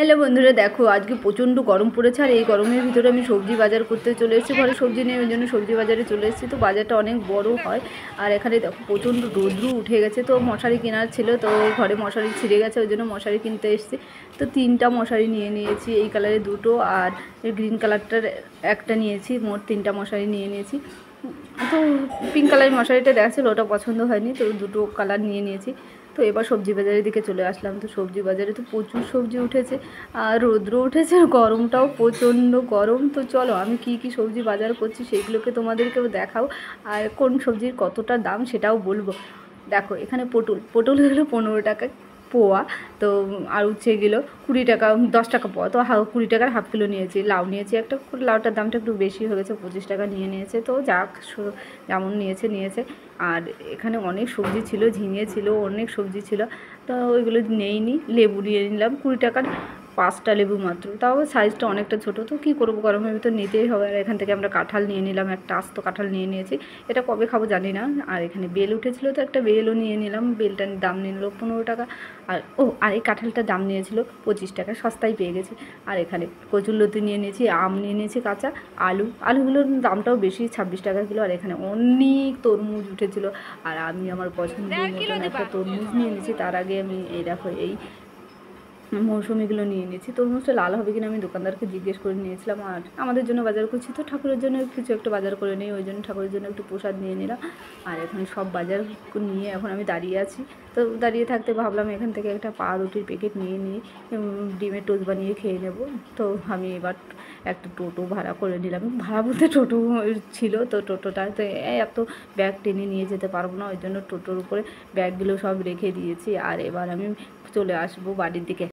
Hello বন্ধুরা, দেখো আজকে প্রচণ্ড গরম পড়েছে। আর এই গরমের ভিতরে আমি সবজি বাজার করতে চলে এসেছি। ঘরে সবজি নেই, ওই জন্য সবজি বাজারে চলে এসেছি। তো বাজারটা অনেক বড় হয়। আর এখানে দেখো প্রচণ্ড রৌদ্র উঠে গেছে। তো মশারি কেনার ছিল, তো ঘরে মশারি ছিঁড়ে গেছে, ওই জন্য মশারি কিনতে এসেছি। তো 3টা মশারি নিয়ে নিয়েছি, এই কালারের 2টো আর গ্রিন কালারটার একটা নিয়েছি। মোট 3টা মশারি নিয়ে নিয়েছি। তো পিঙ্ক কালারের মশারিটা দেখাচ্ছিল, ওটা পছন্দ হয়নি, তো 2টো কালার নিয়ে নিয়েছি। তো এবার সবজি বাজারের দিকে চলে আসলাম। তো সবজি বাজারে তো প্রচুর সবজি উঠেছে, আর রৌদ্র উঠেছে, গরমটাও প্রচণ্ড গরম। তো চলো আমি কি কি সবজি বাজার করছি সেইগুলোকে তোমাদেরকেও দেখাও, আর কোন সবজির কতটা দাম সেটাও বলবো। দেখো এখানে পটল হলো 15 টাকা পোয়া। তো আর উচ্ছে গেলো 20 টাকা, 10 টাকা পোয়া। তো 20 টাকার হাফ কিলো নিয়েছি। লাউ নিয়েছি একটা, লাউটার দামটা একটু বেশি হয়ে গেছে, 25 টাকা নিয়ে নিয়েছে। তো যাক, যেমন নিয়েছে। আর এখানে অনেক সবজি ছিল, ঝিঙে ছিল, অনেক সবজি ছিল। তো ওইগুলো নেইনি। লেবু নিয়ে নিলাম 20 টাকার 5টা লেবু মাত্র, তাও সাইজটা অনেকটা ছোটো। তো কী করবো, গরমের ভিতর নিতেই হবে। আর এখান থেকে আমরা কাঁঠাল নিয়ে নিলাম, একটা আস্ত কাঁঠাল নিয়ে নিয়েছি। এটা কবে খাবো জানি না। আর এখানে বেল উঠেছিল, তো একটা বেলও নিয়ে নিলাম। বেলটার দাম নিয়ে নিল 15 টাকা। আর এই কাঁঠালটার দাম নিয়েছিল 25 টাকা, সস্তায় পেয়ে গেছি। আর এখানে কচুরলতি নিয়ে নিয়েছি, আম নিয়ে নিয়েছি কাঁচা, আলুগুলোর দামটাও বেশি, 26 টাকা কিলো। আর এখানে অনেক তরমুজ উঠেছিল। আর আমি আমার পছন্দের মতন একটা তরমুজ নিয়ে নিয়েছি। তার আগে আমি এই দেখো এই মৌসুমিগুলো নিয়ে নিয়েছি। তরমুজটা লাল হবে কিনা আমি দোকানদারকে জিজ্ঞেস করে নিয়েছিলাম। আর আমাদের জন্য বাজার করছি, তো ঠাকুরের জন্য কিছু একটা বাজার করে নিই, ওই জন্য ঠাকুরের জন্য একটু প্রসাদ নিয়ে নিলাম। আর এখানে সব বাজার নিয়ে এখন আমি দাঁড়িয়ে আছি। তো দাঁড়িয়ে থাকতে ভাবলাম এখান থেকে একটা পাউরুটির প্যাকেট নিয়ে নিই, ডিমের টোস্ট বানিয়ে খেয়ে নেব। তো আমি এবার একটা টোটো ভাড়া করে নিলাম। ভাড়া বলতে টোটো ছিল, তো টোটোটাতে এত ব্যাগ টেনে নিয়ে যেতে পারবো না, ওই জন্য টোটোর উপরে ব্যাগগুলো সব রেখে দিয়েছি। আর এবার আমি চলে আসবো বাড়ির দিকে।